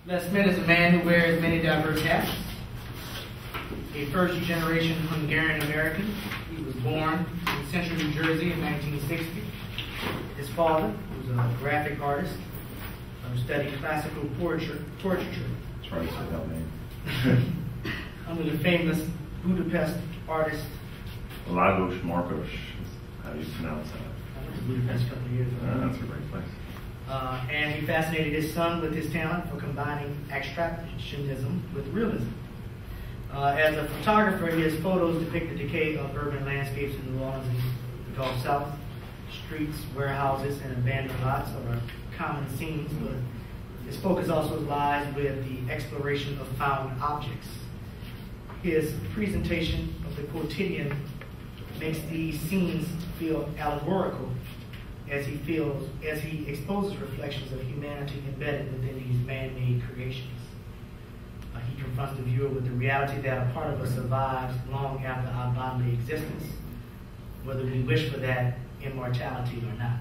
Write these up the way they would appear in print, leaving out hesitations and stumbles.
Les Schmidt is a man who wears many diverse hats. A first-generation Hungarian-American. He was born in central New Jersey in 1960. His father was a graphic artist who studied classical portraiture. That's right, said that name. Under the famous Budapest artist. Lagos Markos, how do you pronounce that? I went to Budapest a couple of years ago. That's a great place. And he fascinated his son with his talent for combining abstractionism with realism. As a photographer, his photos depict the decay of urban landscapes in New Orleans and the Gulf South. Streets, warehouses, and abandoned lots are common scenes, but his focus also lies with the exploration of found objects. His presentation of the quotidian makes these scenes feel allegorical as he exposes reflections of humanity embedded within these man-made creations. He confronts the viewer with the reality that a part of us survives long after our bodily existence, whether we wish for that immortality or not.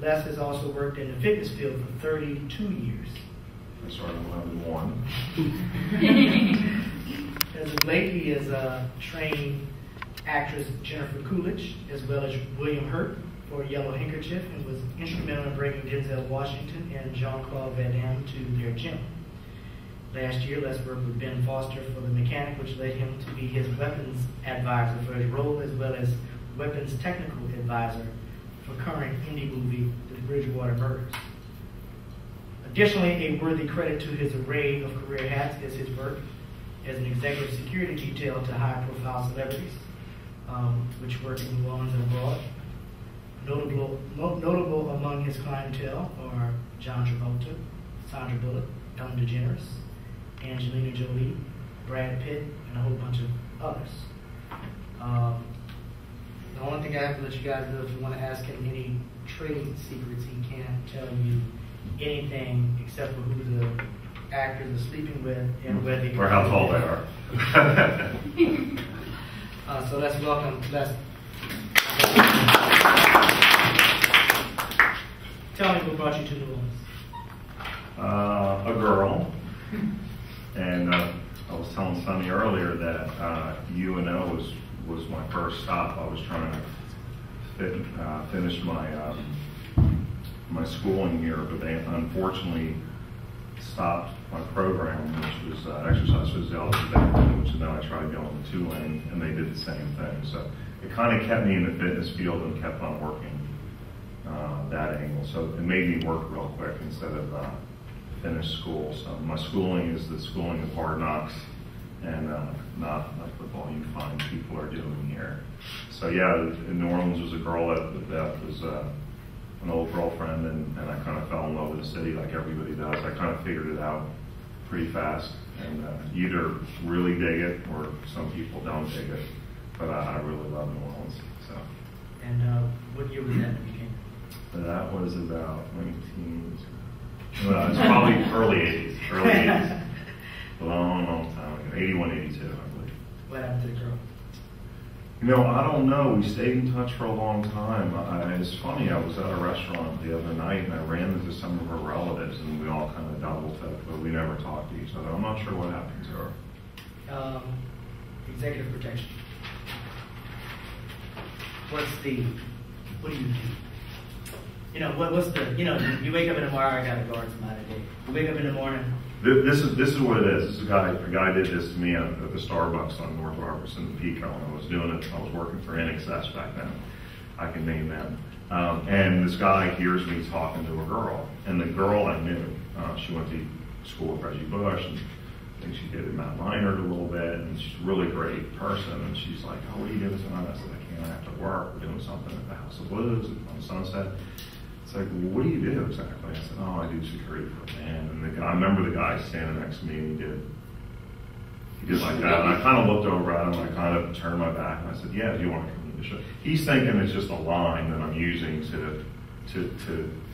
Les has also worked in the fitness field for 32 years. I started when I was 1. As of late, he has trained actress Jennifer Coolidge, as well as William Hurt for Yellow Handkerchief, and was instrumental in bringing Denzel Washington and Jean-Claude Van Damme to their gym. Last year, Les worked with Ben Foster for The Mechanic, which led him to be his weapons advisor for his role, as well as weapons technical advisor for current indie movie The Bridgewater Murders. Additionally, a worthy credit to his array of career hats is his work as an executive security detail to high-profile celebrities, which work in New Orleans and abroad. Notable among his clientele are John Travolta, Sandra Bullock, Ellen DeGeneres, Angelina Jolie, Brad Pitt, and a whole bunch of others. The only thing I have to let you guys know, if you want to ask him any trade secrets, he can't tell you anything except for who the actors are sleeping with and where they or how tall they are. So let's welcome Les. Tell me what brought you to New Orleans. A girl. And I was telling Sonny earlier that UNO was my first stop. I was trying to finish my schooling here, but they unfortunately stopped my program, which was exercise physiology back then, which then I tried to go on the 2-lane, and they did the same thing. So it kind of kept me in the fitness field and kept on working that angle. So it made me work real quick instead of finish school. So my schooling is the schooling of hard knocks, and not like what all you find people are doing here. So yeah, in New Orleans was a girl that was an old girlfriend, and I kind of fell in love with the city like everybody does. I kind of figured it out pretty fast, and either really dig it or some people don't dig it. But I really love New Orleans. So. And what year was that when you came? That was about 19. Well, it's probably early 80s. Early 80s. A long time ago. 81, 82, I believe. What happened to the girl? You know, I don't know. We stayed in touch for a long time. It's funny, I was at a restaurant the other night and I ran into some of her relatives and we all kind of double-took, but we never talked to each other. I'm not sure what happened to her. Executive protection. What do you do? You know, what's the, you wake up in the morning, I got to guard somebody today. You wake up in the morning. This is what it is. This is a guy did this to me at the Starbucks on North Robertson and Pico, and I was working for NXS back then. I can name them. And this guy hears me talking to a girl, and the girl I knew, she went to school with Reggie Bush, and I think she did at Mount Minard a little bit, and she's a really great person, and she's like, oh, what are you doing tonight? I said, I have to work. We're doing something at the House of Blues on Sunset. It's like, well, what do you do exactly? I said, oh, I do security for a band. And I remember the guy standing next to me, and he did like that. And I kind of looked over at him, and I kind of turned my back, and I said, yeah, do you want to come to the show? He's thinking it's just a line that I'm using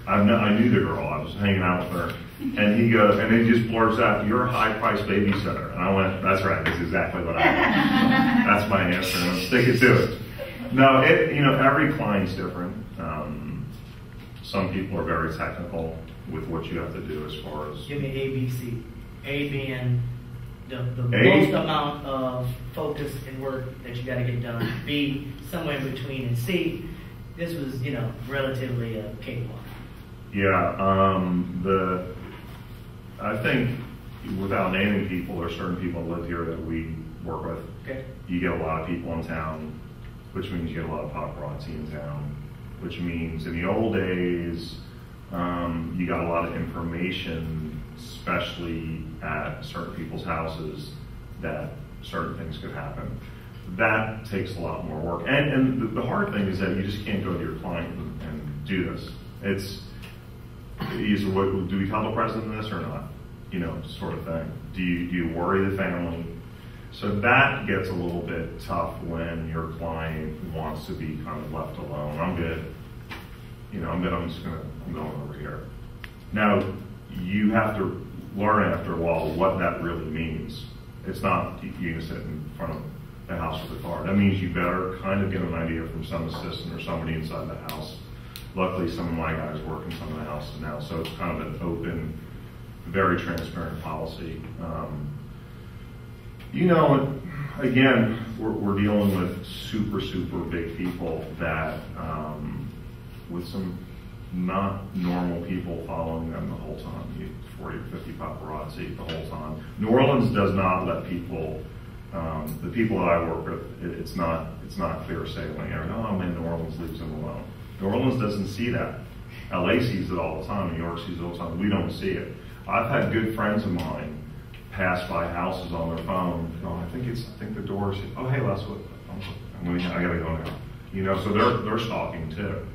I knew the girl. I was hanging out with her. And he goes, and he just blurts out, you're a high-priced babysitter. And I went, that's right, that's exactly what I am. That's my answer, and I'm sticking to it. No, every client's different. Some people are very technical with what you have to do as far as... Give me A, B, C. A being the most amount of focus and work that you got to get done. B, somewhere in between. And C, this was, relatively a cakewalk. Yeah, I think without naming people, there are certain people that live here that we work with. Okay. You get a lot of people in town, which means you get a lot of paparazzi in town, which means in the old days, you got a lot of information, especially at certain people's houses, that certain things could happen. That takes a lot more work. And the hard thing is that you just can't go to your client and do this. Do we tell the president this or not? Sort of thing. Do you worry the family? So that gets a little bit tough when your client wants to be kind of left alone. I'm good. I'm going over here. Now, you have to learn after a while what that really means. It's not you can sit in front of the house with a car. That means you better kind of get an idea from some assistant or somebody inside the house. Luckily, some of my guys work in some of the houses now, so it's kind of an open, very transparent policy. Again, we're dealing with super, super big people that, with some not normal people following them the whole time. 40 or 50 paparazzi the whole time. New Orleans does not let people, the people that I work with, it's not clear sailing. Man, New Orleans leaves them alone. New Orleans doesn't see that. LA sees it all the time. New York sees it all the time. We don't see it. I've had good friends of mine pass by houses on their phone. I think the door's. Oh, hey, Les, I gotta go now. So they're stalking too,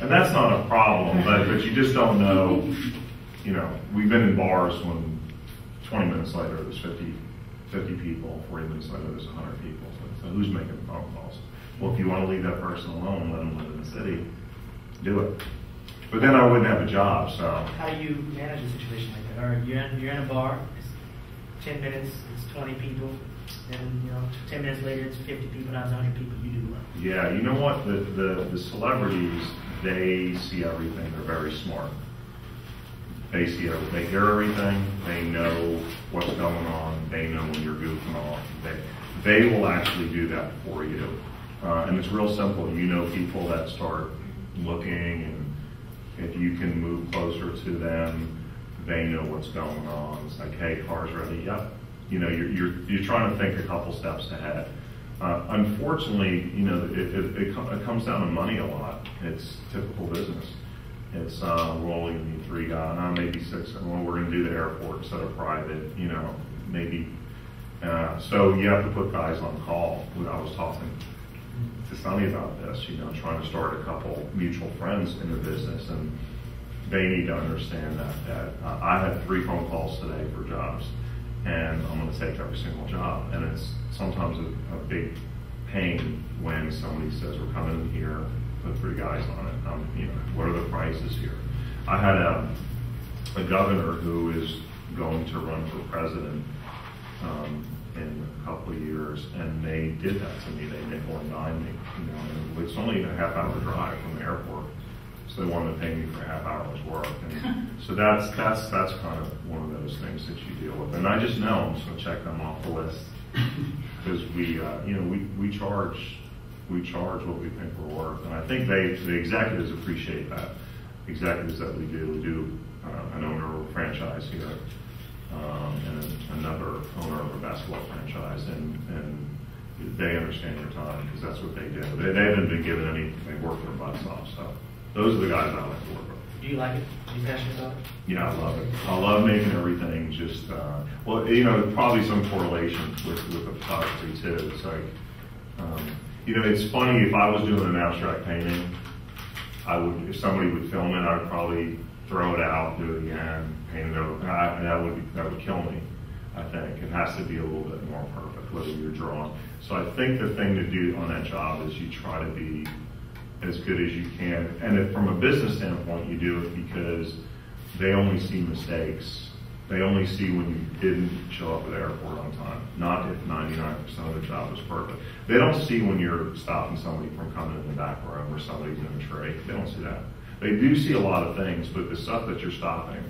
and that's not a problem. But you just don't know. We've been in bars when 20 minutes later there's 50 people. 40 minutes later there's 100 people. So who's making the phone calls? Well, if you want to leave that person alone, let them live in the city. Do it. But then I wouldn't have a job. So how do you manage a situation like that? All right, you're in a bar. 10 minutes, it's 20 people. Then, 10 minutes later, it's 50 people. Now it's 100 people. You do what? Yeah, you know what? The celebrities, they see everything. They're very smart. They see everything. They hear everything. They know what's going on. They know when you're goofing off. They will actually do that for you. And it's real simple. People that start looking, and if you can move closer to them, they know what's going on. It's like, hey, car's ready. Yep. You're trying to think a couple steps ahead. Unfortunately, it comes down to money a lot. It's typical business. It's we're only going to need 3 guys, maybe 6. Well, we're going to do the airport instead of private. Maybe. So you have to put guys on call. I was talking to Sonny about this. Trying to start a couple mutual friends in the business, and they need to understand that I had 3 phone calls today for jobs, and I'm going to take every single job. And it's sometimes a big pain when somebody says, we're coming in here, put 3 guys on it. What are the prices here? I had a governor who is going to run for president in a couple of years, and they did that to me. They nickel and dime me. And it's only a half-hour drive from the airport. So they wanted to pay me for a half hour's work, and so that's kind of one of those things that you deal with. And I just know I'm just going to check them off the list because we charge what we think we're worth, and I think the executives appreciate that. Executives that we do an owner of a franchise here, and another owner of a basketball franchise, and they understand your time because that's what they do. They haven't been given any. They work their butts off. So. Those are the guys I like to work with. Do you like it? Do you passionate about it? Yeah, I love it. I love making everything just, probably some correlation with the photography too. It's like, it's funny, if I was doing an abstract painting, if somebody would film it, I'd probably throw it out, do it again, paint it over. That would kill me, I think. It has to be a little bit more perfect, whether you're drawing. So I think the thing to do on that job is you try to be as good as you can. And if from a business standpoint, you do it because they only see mistakes. They only see when you didn't show up at the airport on time, not if 99% of the job was perfect. They don't see when you're stopping somebody from coming in the back room or somebody's in a tree. They don't see that. They do see a lot of things, but the stuff that you're stopping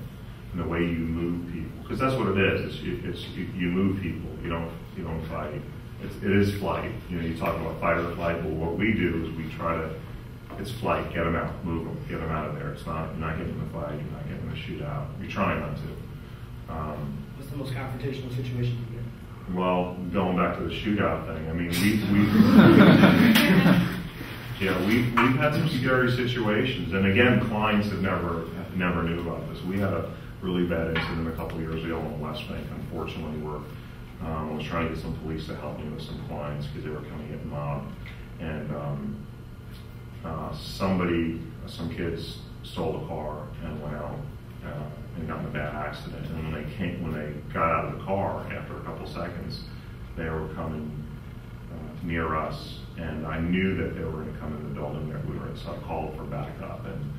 and the way you move people, because that's what it is. You move people. You don't fight. It is flight. You talk about fight or flight. Well, what we do is we try to. It's flight. Get them out. Move them. Get them out of there. It's not. You're not getting them to fight. You're not getting them to shoot out. You're trying not to. What's the most confrontational situation you get? Well, going back to the shootout thing, I mean, we've had some scary situations, and again, clients have never knew about this. We had a really bad incident a couple of years ago on the West Bank. Unfortunately, where I was trying to get some police to help me with some clients because they were coming in mobbed, and some kids stole a car and went out and got in a bad accident. And when they got out of the car after a couple seconds, they were coming near us, and I knew that they were going to come in the building that we were in, so I called for backup, and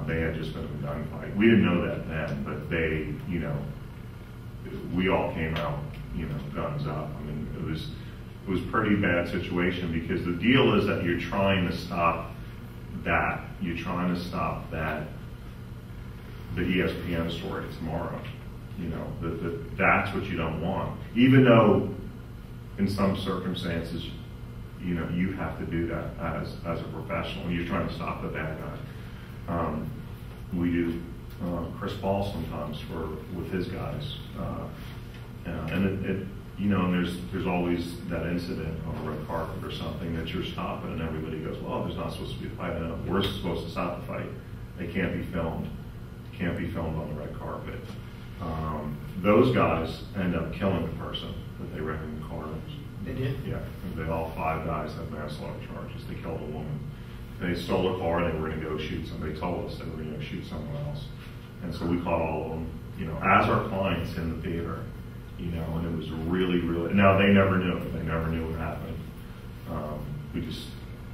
they had just been in a gunfight. We didn't know that then, but they, we all came out, guns up. I mean, it was a pretty bad situation because the deal is that you're trying to stop that. You're trying to stop that. The ESPN story tomorrow, that's what you don't want. Even though, in some circumstances, you have to do that as a professional. You're trying to stop the bad guy. We do Chris Paul sometimes with his guys, and there's always that incident on the red carpet or something that you're stopping, and everybody goes, "Well, there's not supposed to be a fight." No, we're supposed to stop the fight. They can't be filmed. Can't be filmed on the red carpet. Those guys end up killing the person that they wrecked in the car. They did? Yeah. All 5 guys have manslaughter charges. They killed a woman. They stole a car and they were going to go shoot somebody. They told us they were going to go shoot someone else. And so we caught all of them, as our clients in the theater, and it was really, really, now they never knew. They never knew what happened. We just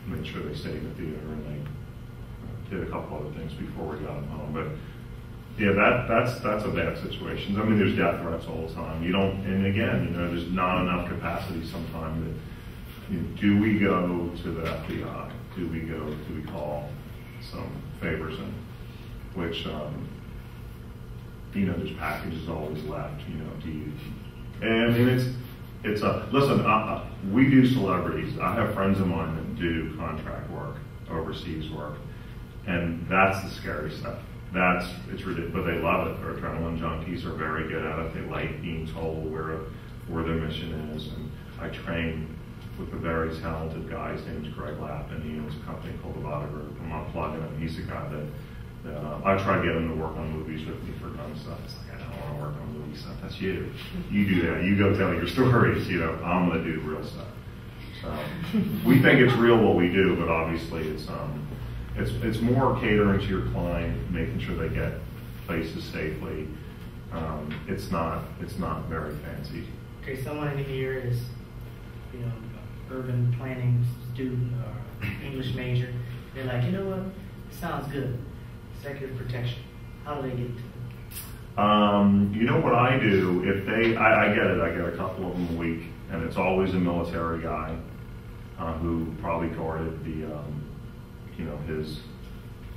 made sure they stayed in the theater and they did a couple other things before we got them home. But yeah, that's a bad situation. I mean, there's death threats all the time. And again, there's not enough capacity sometimes. Do we go to the FBI? Do we call some favors in? Which, there's packages always left. And listen, we do celebrities. I have friends of mine that do contract work, overseas work, and that's the scary stuff. It's ridiculous, but they love it. Their adrenaline junkies are very good at it. They like being told where their mission is. And I train with a very talented guy. His name is Greg Lappin. He owns a company called the Vada Group. I'm not plugging him. He's the guy that I try to get him to work on movies with me for gun stuff. It's like, I don't want to work on movie stuff. That's you. You do that. You go tell your stories. I'm going to do real stuff. So we think it's real what we do, but obviously it's more catering to your client, making sure they get places safely. It's not very fancy. Okay, someone in here is, urban planning student or English major. They're like, you know what? It sounds good. Executive protection. How do they get to it? You know what I do? I get it. I get a couple of them a week, and it's always a military guy who probably guarded the.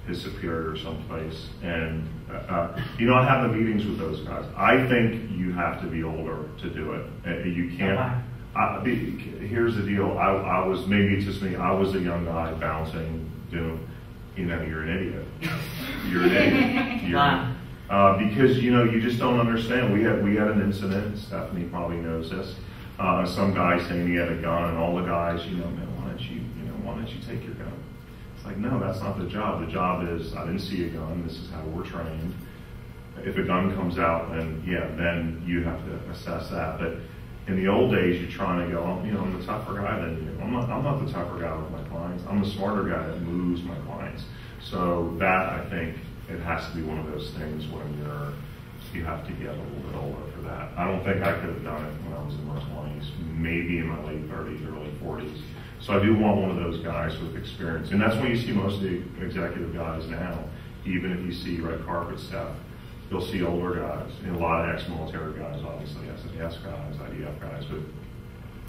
His superior someplace, and I have the meetings with those guys. I think you have to be older to do it. You can't. Here's the deal. I was, maybe it's just me. I was a young guy bouncing, doing. You're an idiot. You're an idiot. Because you just don't understand. We had an incident. Stephanie probably knows this. Some guy saying he had a gun, and all the guys, man, why don't you take your gun? Like, no, that's not the job. The job is, I didn't see a gun. This is how we're trained. If a gun comes out, then you have to assess that. But in the old days, you're trying to go, I'm the tougher guy than you. I'm not the tougher guy with my clients. I'm the smarter guy that moves my clients. So that, I think, it has to be one of those things when you have to get a little bit older for that. I don't think I could have done it when I was in my 20s, maybe in my late 30s, early 40s. So I do want one of those guys with experience. And that's when you see most of the executive guys now. Even if you see red carpet stuff, you'll see older guys. And a lot of ex-military guys, obviously, SAS guys, IDF guys.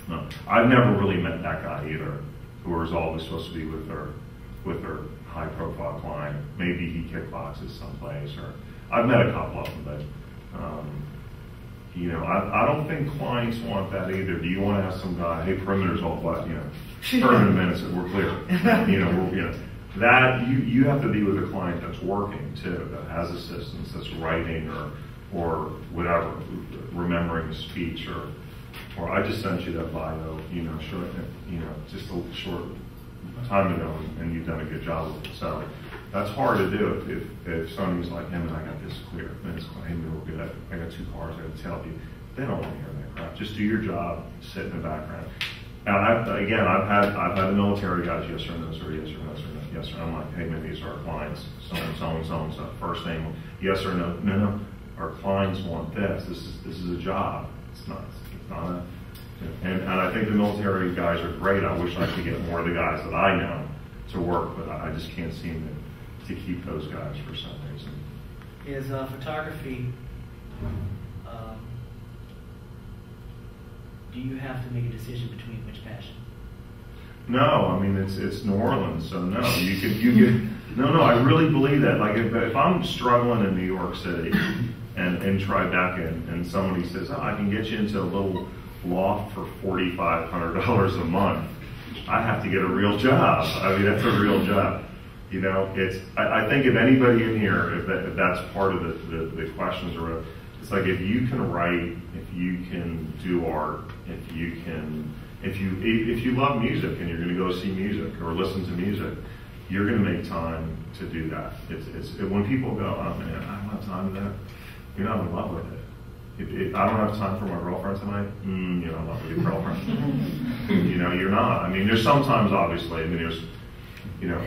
But I've never really met that guy either, who was always supposed to be with their with her high-profile client. Maybe he kickboxes someplace, or I've met a couple of them, but you know, I don't think clients want that either. Do you want to have some guy, hey, perimeter's all but, you know, 30 minutes and we're clear. You know, that you have to be with a client that's working too, that has assistance, that's writing or whatever, remembering a speech, or I just sent you that bio, you know, short, you know, just a short time ago, and you've done a good job with it. So that's hard to do if somebody's like, hey, man, I got this clear, man, it's hey, man, we're good. I got 2 cars, I got to tell you. They don't want to hear that crap. Just do your job, sit in the background. And I've had the military guys, yes or no, sir, yes or no, sir, no, yes or no. I'm like, hey, man, these are our clients, so and so and so and so. First name, yes or no, no. Our clients want this. This is a job. It's not a. And I think the military guys are great. I wish I could get more of the guys that I know to work, but I just can't seem to keep those guys for some reason. Is photography? Do you have to make a decision between which passion? No, I mean it's New Orleans, so no. You could no. I really believe that. Like if I'm struggling in New York City and Tribeca, and somebody says, oh, I can get you into a little loft for $4,500 a month, I have to get a real job. I mean, that's a real job. You know, I think if anybody in here, if that's part of the questions, or it's like if you can write, if you can do art, if you love music and you're going to go see music or listen to music, you're going to make time to do that. It's when people go, oh man, I don't have time for that. You're not in love with it. If I don't have time for my girlfriend tonight, you're not in love with your girlfriend. You know, you're not. I mean, there's sometimes, obviously, I mean, there's, you know.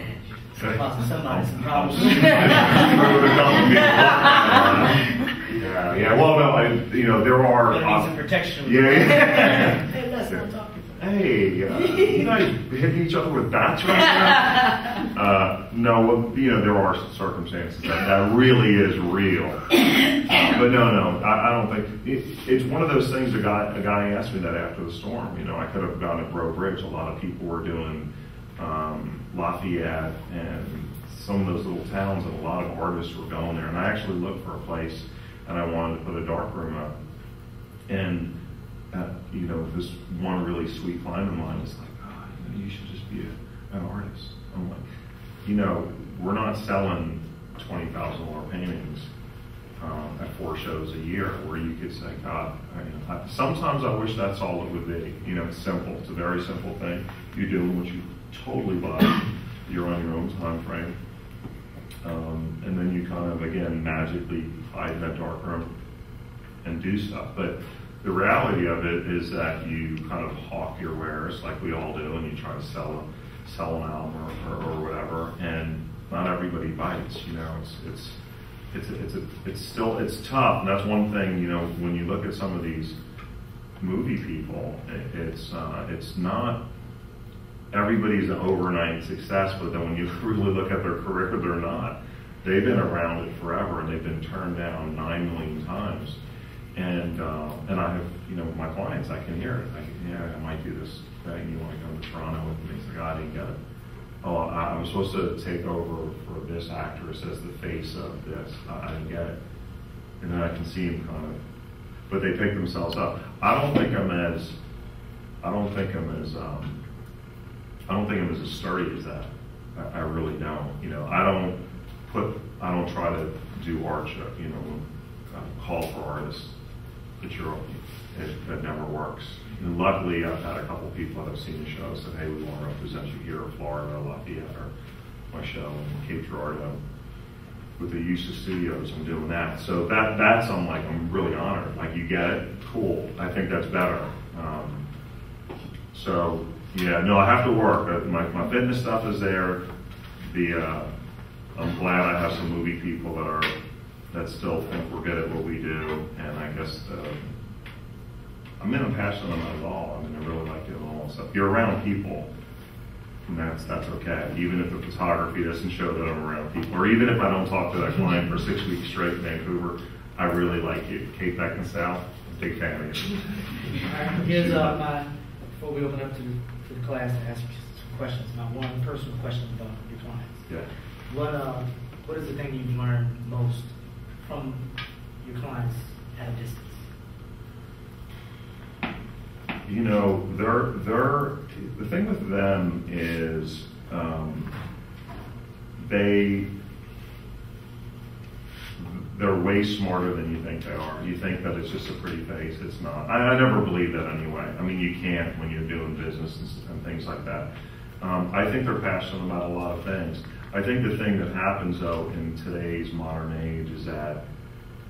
Somebody's some problems. Yeah. Well, no, you know, there are. Some protection. Yeah. Hey, let's not talk. Hey, you guys hitting each other with bats right now? No, well, you know, there are circumstances that really is real. But no, I don't think it's one of those things. A guy asked me that after the storm. You know, I could have gone to Bro Bridge. A lot of people were doing Lafayette and some of those little towns, and a lot of artists were going there. And I actually looked for a place, and I wanted to put a dark room up. And you know, this one really sweet client of mine is like, oh, you should just be an artist. I'm like, you know, we're not selling $20,000 paintings at 4 shows a year, where you could say, God, sometimes I wish that's all it would be. You know, it's simple. It's a very simple thing. You're doing what you totally love. You're on your own time frame. And then you kind of, again, magically hide in that dark room and do stuff. But the reality of it is that you kind of hawk your wares like we all do, and you try to sell an album or whatever, and not everybody bites. You know, it's tough, and that's one thing. You know, when you look at some of these movie people, it's not everybody's an overnight success, but then when you really look at their career, they're not. They've been around it forever, and they've been turned down 9 million times. And I have, you know, with my clients, I can hear it. I might do this thing. You want to come to Toronto with me? It's like, I didn't get it. Oh, I'm supposed to take over for this actress as the face of this. I didn't get it. And then I can see them kind of, but they pick themselves up. I don't think I'm as sturdy as that. I really don't. You know, I don't try to do art show. You know, call for artists. That never works. And luckily, I've had a couple people that have seen the show said, hey, we want to represent you here in Florida or Lafayette, or my show in Cape Girardeau. With the use of studios, I'm doing that. So I'm really honored. Like, you get it? Cool. I think that's better. So, yeah, no, I have to work. My fitness stuff is there. I'm glad I have some movie people that still think we're good at what we do, and I guess I'm not passionate about it all. I mean, I really like doing all that stuff. You're around people, and that's okay. Even if the photography doesn't show that I'm around people, or even if I don't talk to that client for 6 weeks straight in Vancouver, I really like you. Kate Beckinsale, big fan of you. Here's before we open up to the class to ask some questions, one personal question about your clients. Yeah. What is the thing you've learned most from your clients at a distance? You know, the thing with them is they're way smarter than you think they are. You think that it's just a pretty face. It's not. I never believed that anyway. I mean, you can't when you're doing business and things like that. I think they're passionate about a lot of things. I think the thing that happens, though, in today's modern age is that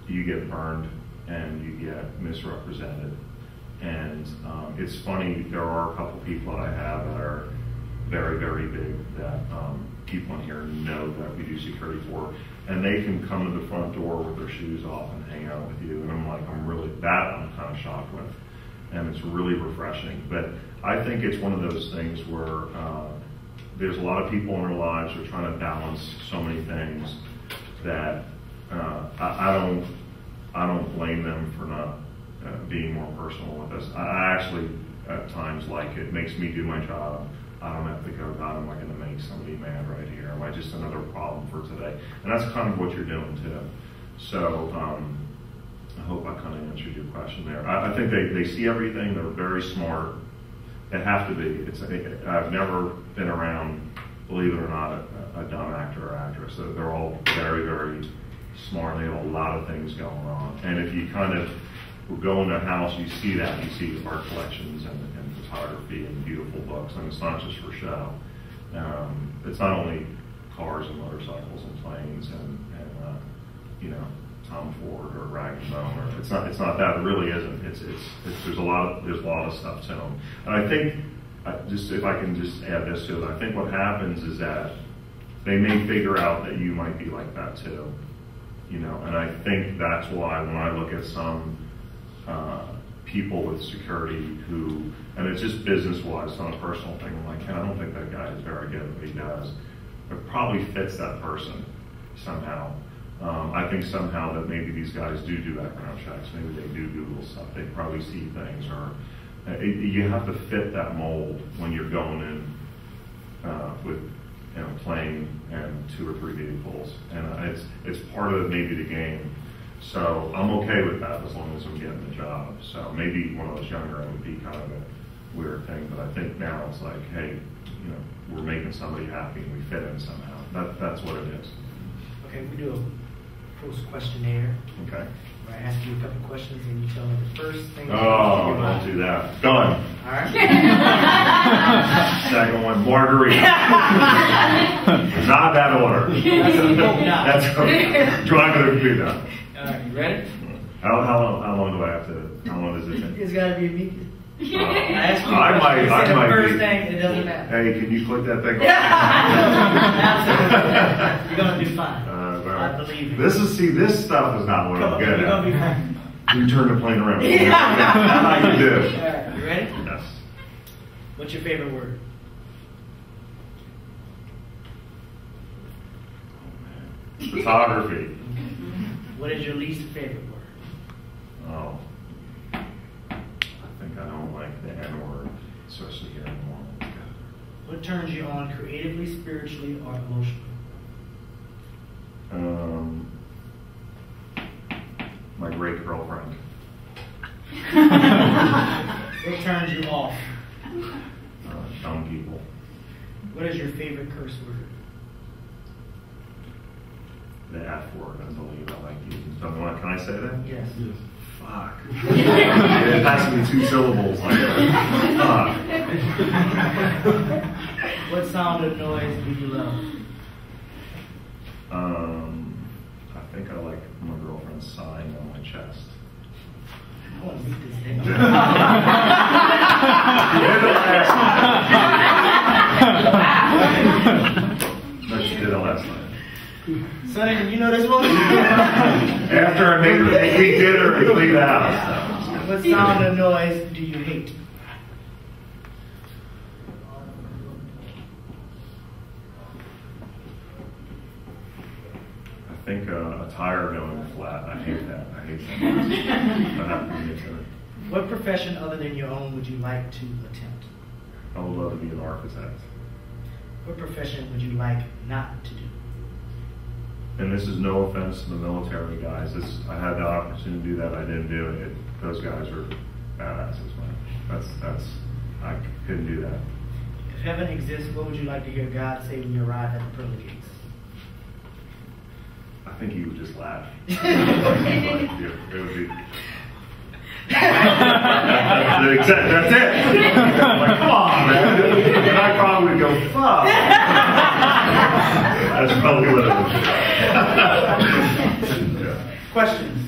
you get burned and you get misrepresented. And it's funny, there are a couple people that I have that are very, very big that people in here know that we do security for. And they can come to the front door with their shoes off and hang out with you. And I'm like, I'm kind of shocked with. And it's really refreshing. But I think it's one of those things where there's a lot of people in their lives who are trying to balance so many things that I don't blame them for not being more personal with us. I actually, at times, like it makes me do my job. I don't have to go, God, am I going to make somebody mad right here? Am I just another problem for today? And that's kind of what you're doing, too. So I hope I kind of answered your question there. I think they see everything. They're very smart. They have to be. I've never been around, believe it or not, a dumb actor or actress. They're all very, very smart. They have a lot of things going on. And if you kind of go in their house, you see that. You see art collections and photography and beautiful books. And it's not just for show. It's not only cars and motorcycles and planes and you know, Tom Ford or Rag and Bone. Or it's not that. It really isn't. There's a lot of stuff to them. And I think if I can just add this to it, I think what happens is that they may figure out that you might be like that too. You know, and I think that's why when I look at some people with security who, and it's just business-wise, it's not a personal thing. I'm like, I don't think that guy is very good at what he does. It probably fits that person somehow. I think somehow that maybe these guys do background checks. Maybe they do Google stuff. They probably see things, or you have to fit that mold when you're going in with plane and 2 or 3 vehicles, and it's part of maybe the game. So I'm okay with that as long as I'm getting the job. So maybe when I was younger, it would be kind of a weird thing, but I think now it's like, hey, we're making somebody happy and we fit in somehow. That's what it is. Okay, we do a post questionnaire. Okay. Where I ask you a couple questions and you tell me the first thing. Oh, don't do that. Done. All right. Second one, margarita. Not that order. That's okay. Driving to do that. All right, you ready? How long do I have to? How long does it take? It's got to be immediate. I asked you I might the first be. thing, it doesn't matter. Hey, can you click that thing? Absolutely. You're going to do fine. Well, I believe it. This stuff is not what I'm good You're going to be at. fine. You turn the plane around. How you do? All right, you ready? Yes. What's your favorite word? Photography. What is your least favorite word? Oh. I think I don't like the N word, especially here in the morning. What turns you on creatively, spiritually, or emotionally? My great girlfriend. What turns you off? Dumb people. What is your favorite curse word? The F word, I believe I like using. Can I say that? Yes. Fuck. It has to be 2 syllables. Like that. Fuck. What sound or noise do you love? I think I like my girlfriend sighing on my chest. I want to meet this thing. No, she did it last night. Sonny, you know this one? After I made her make me dinner and clean the house. What sound or noise do you hate? I think a tire going flat. I hate that. I hate that. I have to admit to it. What profession other than your own would you like to attempt? I would love to be an architect. what profession would you like not to do? And this is no offense to the military guys. I had the opportunity to do that. I didn't do it. Those guys are badasses, man. That's I couldn't do that. If heaven exists, what would you like to hear God say when you arrive at the pearly gates? I think he would just laugh. It would be. That's it. Like, come on, man. And I probably would go, fuck. That's probably what it would be. Yeah. Questions?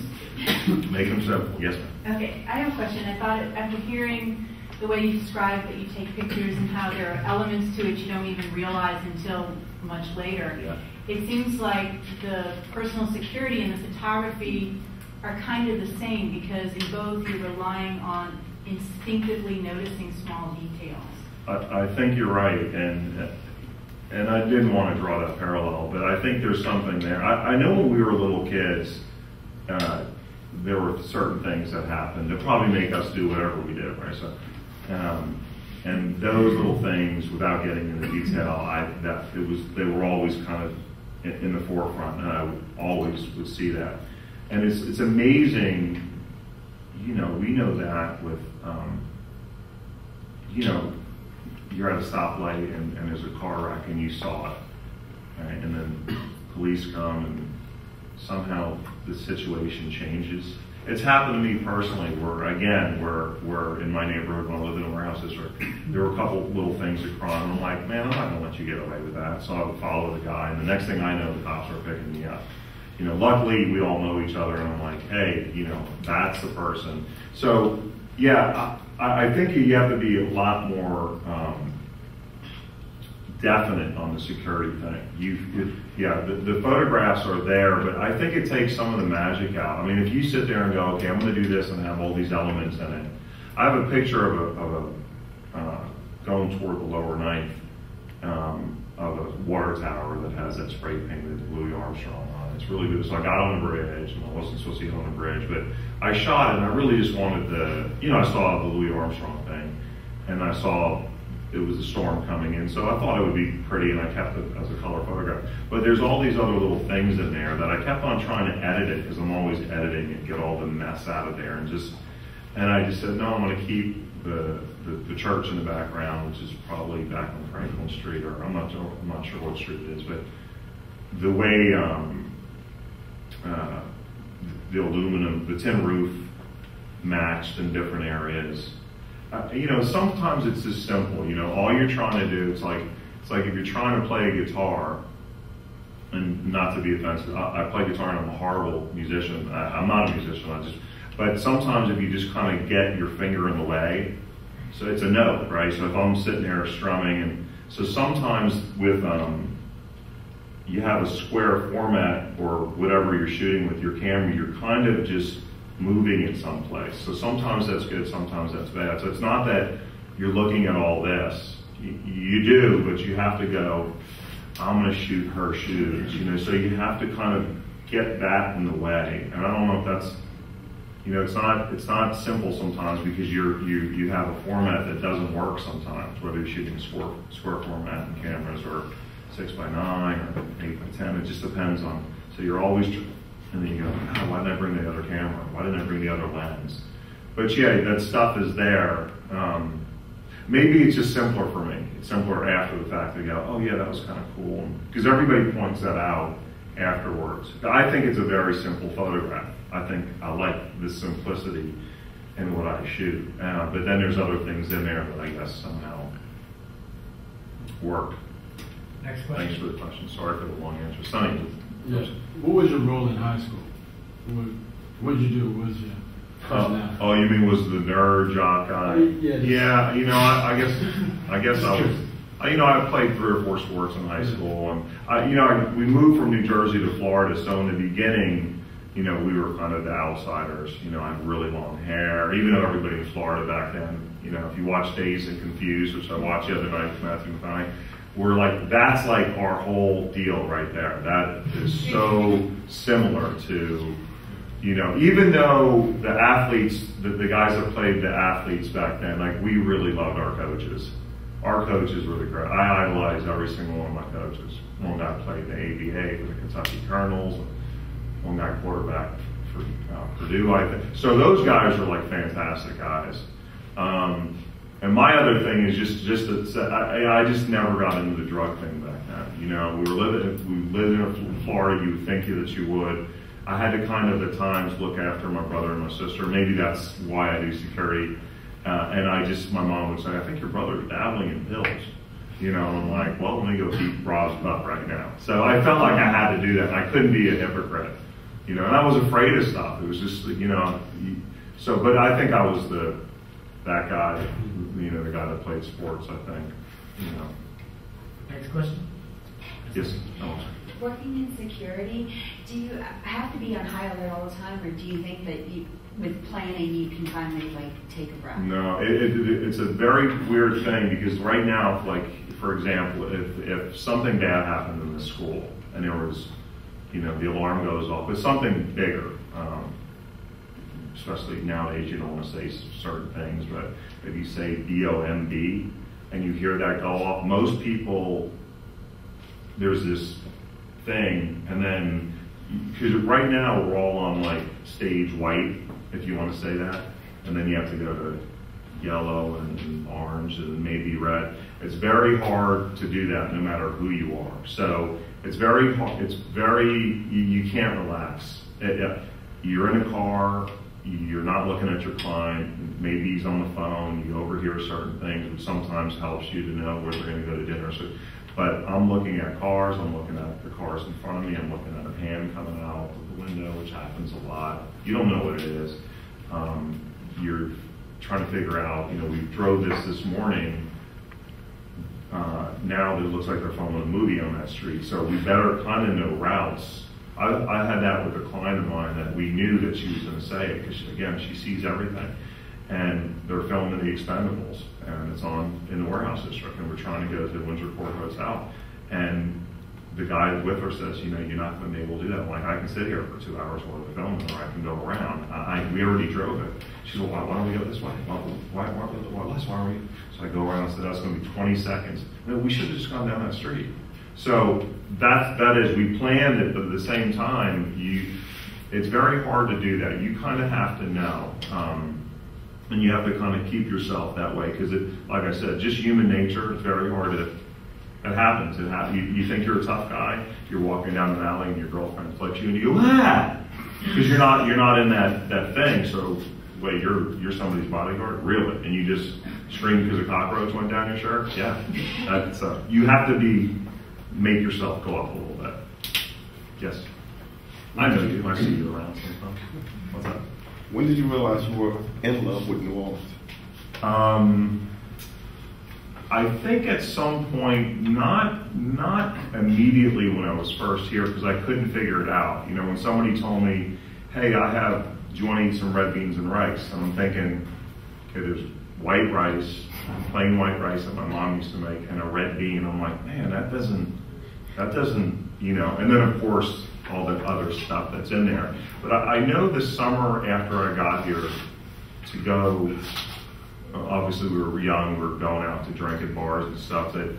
Make them simple. Yes, ma'am. Okay, I have a question. I thought after hearing the way you described that you take pictures and how there are elements to it you don't even realize until much later, Yeah. It seems like the personal security and the photography are kind of the same, because in both you're relying on instinctively noticing small details. I think you're right, and I didn't want to draw that parallel, but I think there's something there. I know when we were little kids, there were certain things that happened that probably make us do whatever we did, right? So, and those little things, without getting into detail, they were always kind of in the forefront, and I always would see that. And it's amazing, we know that with, you're at a stoplight and there's a car wreck and you saw it, right? And then police come and somehow the situation changes. It's happened to me personally where in my neighborhood when I lived in a warehouse district, there were a couple little things that crime, and I'm like, man, I'm not gonna let you get away with that. So I would follow the guy, and the next thing I know, the cops are picking me up. Luckily we all know each other, and I'm like, hey, that's the person. So yeah, I think you have to be a lot more definite on the security thing. The photographs are there, but I think it takes some of the magic out. I mean, if you sit there and go, okay, I'm going to do this and have all these elements in it. I have a picture of a going toward the lower ninth of a water tower that has that spray painted Louis Armstrong on it. It's really good. So I got on the bridge, and I wasn't supposed to get on the bridge, but I shot it, and I really just wanted I saw the Louis Armstrong thing, and I saw it was a storm coming in, so I thought it would be pretty, and I kept it as a color photograph. But there's all these other little things in there that I kept on trying to edit it, because I'm always editing it, get all the mess out of there, and I just said, no, I'm going to keep the church in the background, which is probably back on Franklin Street, or I'm not sure what street it is, but the way the aluminum, the tin roof matched in different areas. Sometimes it's just simple. All you're trying to do, it's like if you're trying to play a guitar, and not to be offensive, I play guitar and I'm a horrible musician. I'm not a musician. But sometimes if you just kind of get your finger in the way, so it's a note, right? So if I'm sitting there strumming, and so sometimes with you have a square format or whatever you're shooting with your camera, you're kind of just moving it someplace. So sometimes that's good, sometimes that's bad. So it's not that you're looking at all this. You do, but you have to go, I'm going to shoot her shoes. So you have to kind of get that in the way. And I don't know if that's, it's not simple sometimes, because you have a format that doesn't work sometimes, whether you're shooting square format in cameras or 6x9 or 8x10. It just depends on. So you're always. And then you go, oh, why didn't I bring the other camera? Why didn't I bring the other lens? But yeah, that stuff is there. Maybe it's just simpler for me. It's simpler after the fact to go, oh yeah, that was kind of cool. Because everybody points that out afterwards. I think it's a very simple photograph. I think I like the simplicity in what I shoot. But then there's other things in there that I guess somehow work. Next question. Thanks for the question. Sorry for the long answer. Sonny. Yes. What was your role in high school? What did you do? What was your personality? Oh, you mean was the nerd jock guy? Yes. Yeah. I guess I was. I played 3 or 4 sports in high school, and we moved from New Jersey to Florida. So in the beginning, we were kind of the outsiders. I had really long hair, even though everybody in Florida back then. If you watch Dazed and Confused, which I watched the other night with Matthew McConaughey. That's like our whole deal right there. That is so similar to, even though the athletes, the guys that played the athletes back then, like we really loved our coaches. our coaches were the great. I idolized every single one of my coaches. One guy played the ABA for the Kentucky Colonels. One guy quarterback for Purdue, I think. So those guys are like fantastic guys. And my other thing is just that I just never got into the drug thing back then. You know, we lived in Florida. You would think that you would. I had to kind of at times look after my brother and my sister. Maybe that's why I do security. And my mom would say, I think your brother's dabbling in pills. You know, I'm like, well, let me go beat Rob's butt right now. So I felt like I had to do that. And I couldn't be a hypocrite. You know, and I was afraid of stuff. It was just, you know, but I think I was that guy, you know, the guy that played sports, I think, you know. Next question. Yes. No. Working in security, do you have to be on high alert all the time, or do you think that with planning you can finally like take a breath? No, it's a very weird thing because right now, like for example, if something bad happened in the school and there was, you know, the alarm goes off, it's something bigger. Especially nowadays, you don't want to say certain things, but if you say BOMB and you hear that go off, most people, there's this thing, and then, because right now we're all on like stage white, if you want to say that, and then you have to go to yellow and orange and maybe red. It's very hard to do that no matter who you are. So it's very hard, you can't relax. You're in a car, you're not looking at your client, maybe he's on the phone, you overhear certain things, which sometimes helps you to know where they're going to go to dinner. So, but I'm looking at cars, I'm looking at the cars in front of me, I'm looking at a hand coming out of the window, which happens a lot. You don't know what it is. You're trying to figure out, you know, we drove this morning, now it looks like they're filming a movie on that street, so we better kind of know routes. I had that with a client of mine that we knew that she was going to say it, because again, she sees everything. And they're filming The Expendables, and it's on in the warehouse district, and we're trying to go to the Windsor Court Hotel. And the guy with her says, you know, you're not going to be able to do that. I'm like, I can sit here for 2 hours worth of filming, or I can go around. We already drove it. She said, well, why don't we go this way? Why are we? So I go around and said, that's going to be 20 seconds. No, we should have just gone down that street. So that is, we planned it, but at the same time, it's very hard to do that. You kind of have to know. And you have to kind of keep yourself that way, because like I said, just human nature, it's very hard to, it happens. You think you're a tough guy, you're walking down the alley and your girlfriend flicks you and you go, ah! Because you're not in that thing. So, wait, you're somebody's bodyguard? Really? And you just scream because a cockroach went down your shirt? Yeah. That's, you have to make yourself go up a little bit. Yes? I know you. I see you around sometimes. What's up? When did you realize you were in love with New Orleans? I think at some point, not immediately when I was first here, because I couldn't figure it out. You know, when somebody told me, hey, do you want to eat some red beans and rice? And I'm thinking, okay, there's white rice, plain white rice that my mom used to make, and a red bean. I'm like, man, that doesn't, you know, and then of course, all the other stuff that's in there. But I know this summer after I got here to go, obviously we were young, we were going out to drink at bars and stuff, that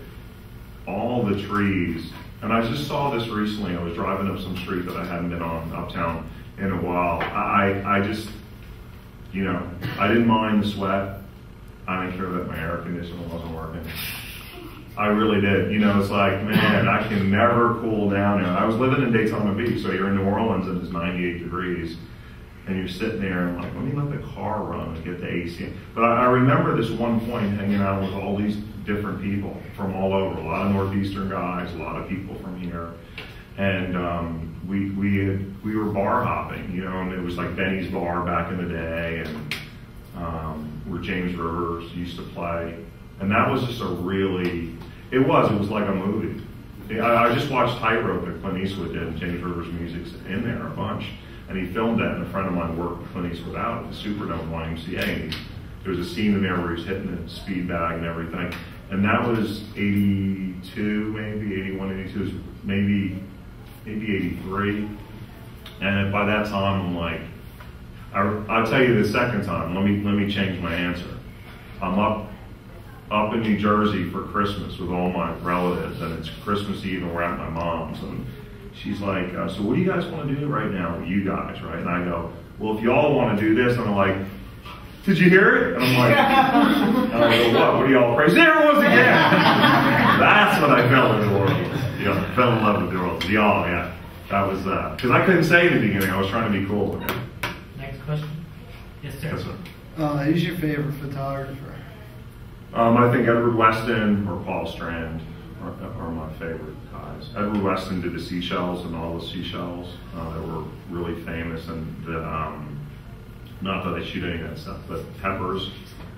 all the trees, and I just saw this recently, I was driving up some street that I hadn't been on uptown in a while. I just, you know, I didn't mind the sweat. I didn't care that my air conditioner wasn't working. I really did. You know, it's like, man, I can never cool down there. I was living in Daytona Beach, so you're in New Orleans and it's 98 degrees, and you're sitting there and like, let me let the car run and get the AC in. But I remember this one point hanging out with all these different people from all over, a lot of Northeastern guys, a lot of people from here, and we were bar hopping, you know, and it was like Benny's Bar back in the day, and where James Rivers used to play. And that was just it was like a movie. I just watched Tightrope that Clint Eastwood did, and James Rivers' music's in there a bunch. And he filmed that, and a friend of mine worked with Clint Eastwood out at the Superdome YMCA. And there was a scene in there where he's hitting the speed bag and everything. And that was 82, maybe, 81, 82, maybe 83. And by that time, I'm like, I'll tell you the second time, let me change my answer. I'm up up in New Jersey for Christmas with all my relatives, and it's Christmas Eve, and we're at my mom's, and she's like, so what do you guys want to do right now, you guys, right? And I go, well, if y'all want to do this, and I'm like, did you hear it? And I'm like, and I go, what are y'all crazy? There it was again. That's when I fell in the world. You know, fell in love with the world. Y'all, yeah. That was, because I couldn't say in the beginning. I was trying to be cool. Okay. Next question. Yes, sir. Yes, sir. Who's your favorite photographer? I think Edward Weston or Paul Strand are my favorite guys. Edward Weston did the seashells and all the seashells that were really famous, and the, not that I shoot any of that stuff, but peppers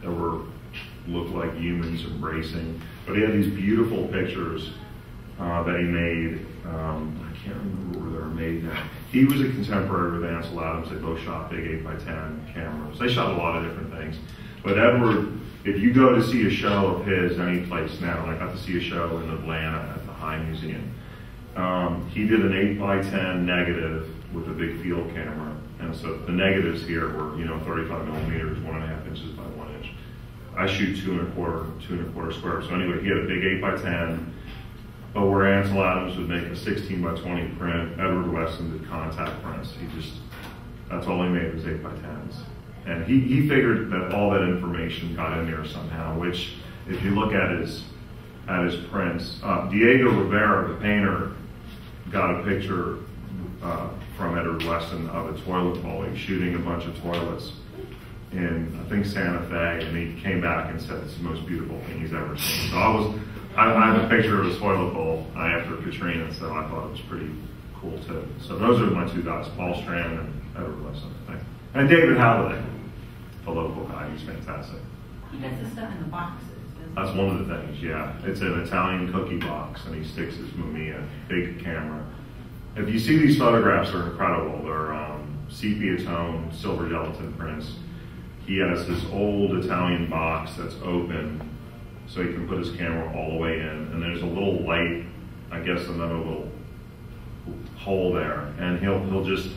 that looked like humans embracing. But he had these beautiful pictures that he made. I can't remember where they were made now. He was a contemporary with Ansel Adams. They both shot big 8x10 cameras. They shot a lot of different things. But Edward, if you go to see a show of his any place now, and I got to see a show in Atlanta at the High Museum, he did an 8x10 negative with a big field camera. And so the negatives here were, 35 millimeters, 1.5 inches by 1 inch. I shoot 2.25 square. So anyway, he had a big 8x10, but where Ansel Adams would make a 16x20 print, Edward Weston did contact prints. That's all he made was 8x10s. And he figured that all that information got in there somehow, which if you look at his prints, Diego Rivera, the painter, got a picture from Edward Weston of a toilet bowl. He was shooting a bunch of toilets in, I think, Santa Fe, and he came back and said it's the most beautiful thing he's ever seen. So I have a picture of a toilet bowl after Katrina, so I thought it was pretty cool too. So those are my two guys, Paul Strand and Edward Weston. And David Halliday, the local guy, he's fantastic. He does the stuff in the boxes. That's one of the things, yeah. It's an Italian cookie box, and he sticks his Mamiya big camera. If you see these photographs, they're incredible. They're sepia tone, silver gelatin prints. He has this old Italian box that's open, so he can put his camera all the way in. And there's a little light, I guess another little hole there. And he'll just,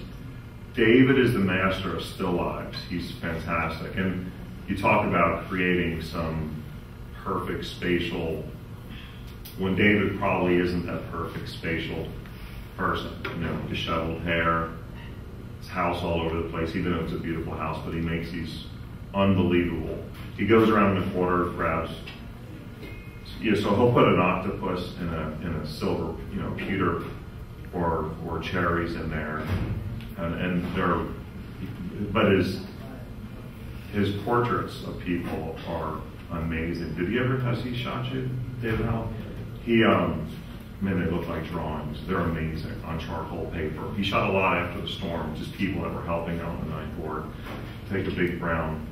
David is the master of still lifes. He's fantastic. And you talk about creating some perfect spatial, when David probably isn't that perfect spatial person, disheveled hair, his house all over the place, even though it's a beautiful house, but he makes these unbelievable. He goes around the corner, grabs, so he'll put an octopus in a silver, pewter or cherries in there, and they're, but his portraits of people are amazing. Has he shot you, David Howell? They look like drawings. They're amazing on charcoal paper. He shot a lot after the storm, just people that were helping out on the night board. Take a big brown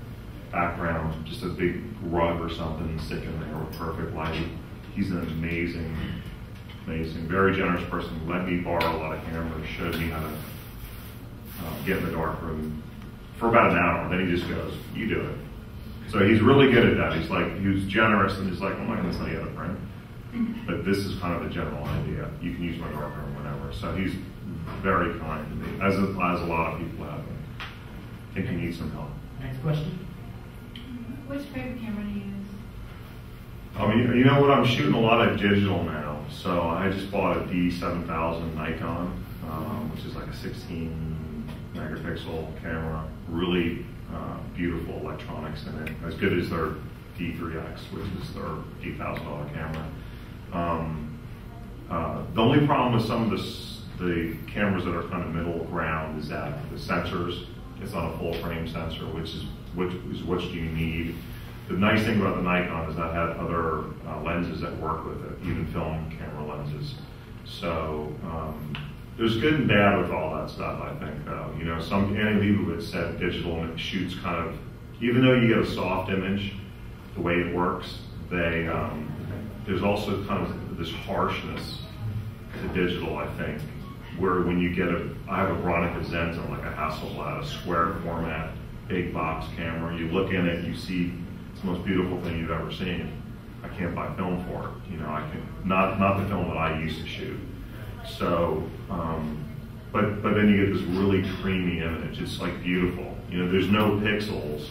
background, just a big rug or something, and stick in there with perfect light. He's an amazing, very generous person. Let me borrow a lot of cameras, showed me how to get in the dark room for about an hour. Then he just goes, you do it. So he's really good at that. He was generous, and he's like, I'm not going to tell you how to print, but this is kind of the general idea. You can use my darkroom whenever. So he's very kind to me, as a lot of people have. I think he needs some help. Next question. Which favorite camera do you use? You know what? I'm shooting a lot of digital now. So I just bought a D7000 Nikon, which is like a 16 megapixel camera. Really beautiful electronics in it, as good as their D3X, which is their $8,000 camera. The only problem with some of the cameras that are kind of middle ground is that the sensors, it's not a full frame sensor, which you need. The nice thing about the Nikon is that I have other lenses that work with it, even film camera lenses. So there's good and bad with all that stuff, I think, though. Any people that said digital and it shoots kind of, even though you get a soft image, the way it works, there's also kind of this harshness to digital, I think, where when you get I have a Bronica Zenton, like a Hasselblad, a square format, big box camera. You look in it, you see it's the most beautiful thing you've ever seen. I can't buy film for it. I can not the film that I used to shoot. So, but then you get this really creamy image. It's like beautiful. There's no pixels.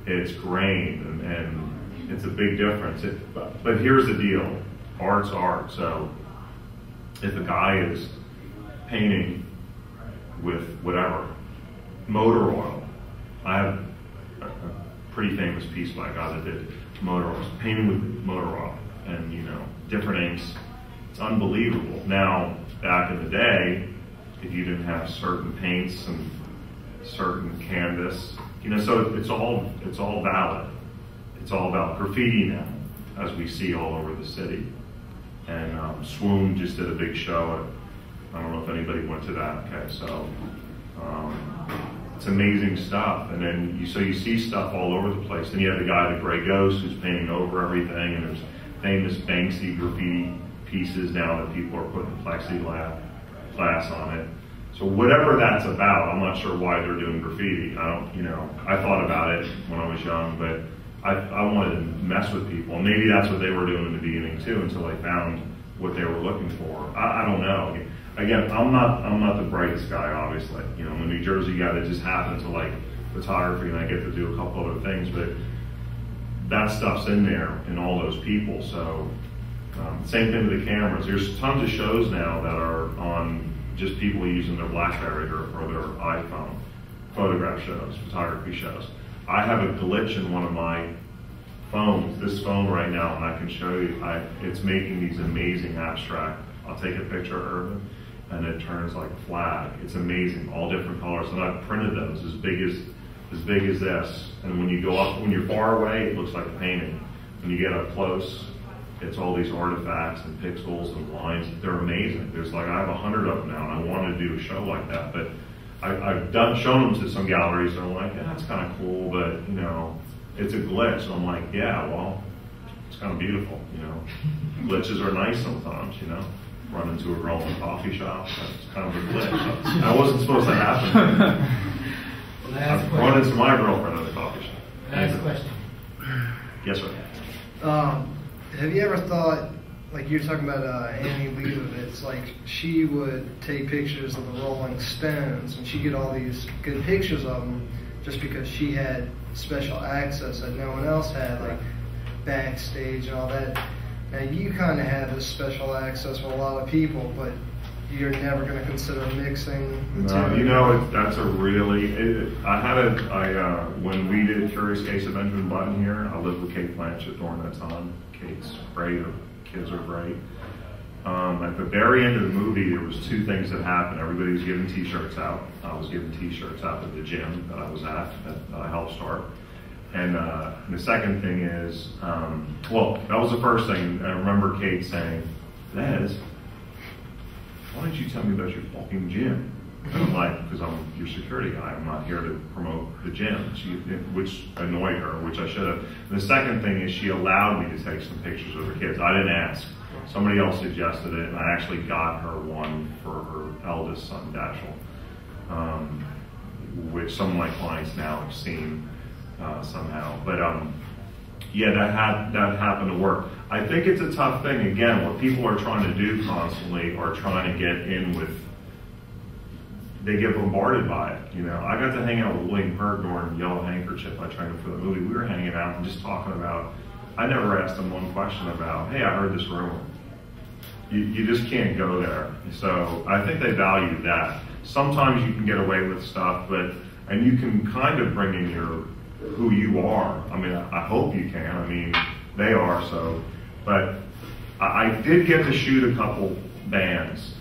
It's grain, and It's a big difference. But here's the deal. Art's art. So if a guy is painting with whatever, motor oil. I have a pretty famous piece by a guy that did motor oil, painting with motor oil and, you know, different inks. It's unbelievable. Now, back in the day, if you didn't have certain paints and certain canvas, you know, so it's all valid. It's all about graffiti now, as we see all over the city. And Swoon just did a big show at, I don't know if anybody went to that. Okay, so it's amazing stuff. And then you see stuff all over the place. Then you have the guy, the Gray Ghost, who's painting over everything, and there's famous Banksy graffiti pieces now that people are putting plexiglass on it. So whatever that's about, I'm not sure why they're doing graffiti. I thought about it when I was young, but I wanted to mess with people. Maybe that's what they were doing in the beginning too, until they found what they were looking for. I don't know. Again, I'm not the brightest guy, obviously. You know, I'm a New Jersey guy that just happens to like photography, and I get to do a couple other things, but that stuff's in there in all those people. So same thing with the cameras. There's tons of shows now that are on just people using their BlackBerry or their iPhone, photograph shows, photography shows. I have a glitch in one of my phones, this phone right now, and I can show you, it's making these amazing abstract. I'll take a picture of Urban, and it turns like a flag. It's amazing, all different colors, and I've printed those as big as this. And when you go up, when you're far away, it looks like a painting. When you get up close, it's all these artifacts and pixels and lines. They're amazing. There's like, I have 100 of them now, and I want to do a show like that, but I've shown them to some galleries, and I'm like, yeah, that's kind of cool, but you know, it's a glitch. So I'm like, yeah, well, it's kind of beautiful, you know. Glitches are nice sometimes, you know. Run into a girl in a coffee shop, that's kind of a glitch. That wasn't supposed to happen. I've run into my girlfriend at a coffee shop. Last question. Yes, sir. Have you ever thought, like you're talking about Annie Leibovitz, like she would take pictures of the Rolling Stones, and she'd get all these good pictures of them just because she had special access that no one else had, like backstage and all that. Now you kind of have this special access with a lot of people, but you're never going to consider mixing material. No, you know, that's a really, when we did Curious Case of Benjamin Button here, I lived with Kate Blanchett during that time. Kate's great, her kids are great. At the very end of the movie, there was two things that happened. Everybody was giving t-shirts out. I was giving t-shirts out at the gym that I was at that I helped start. And the second thing is, well, that was the first thing. I remember Kate saying, "Les, why don't you tell me about your fucking gym?" And I'm like, because I'm your security guy. I'm not here to promote the gym, which annoyed her, which I should have. And the second thing is she allowed me to take some pictures of her kids. I didn't ask. Somebody else suggested it, and I actually got her one for her eldest son, Dashel, which some of my clients now have seen somehow. But yeah, that happened to work. I think it's a tough thing. Again, what people are trying to do constantly are trying to get in with. They get bombarded by it. You know, I got to hang out with William Hurt during Yellow Handkerchief. I trained him for the movie. We were hanging out and just talking about. I never asked him one question about, hey, I heard this rumor. You just can't go there. So I think they value that. Sometimes you can get away with stuff, and you can kind of bring in who you are. I mean, I hope you can. I mean, they are so. But I did get to shoot a couple bands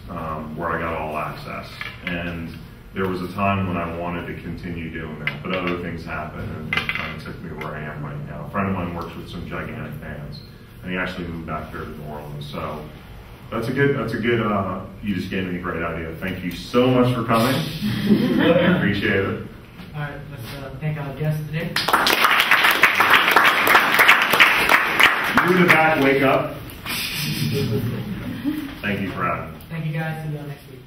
where I got all access, and there was a time when I wanted to continue doing that, but other things happened, and it kind of took me where I am right now. A friend of mine works with some gigantic bands, and he actually moved back here to New Orleans. So that's a good. You just gave me a great idea. Thank you so much for coming. I appreciate it. All right, let's thank our guests today. You in the back, wake up. Thank you for having me. Thank you guys. See you all next week.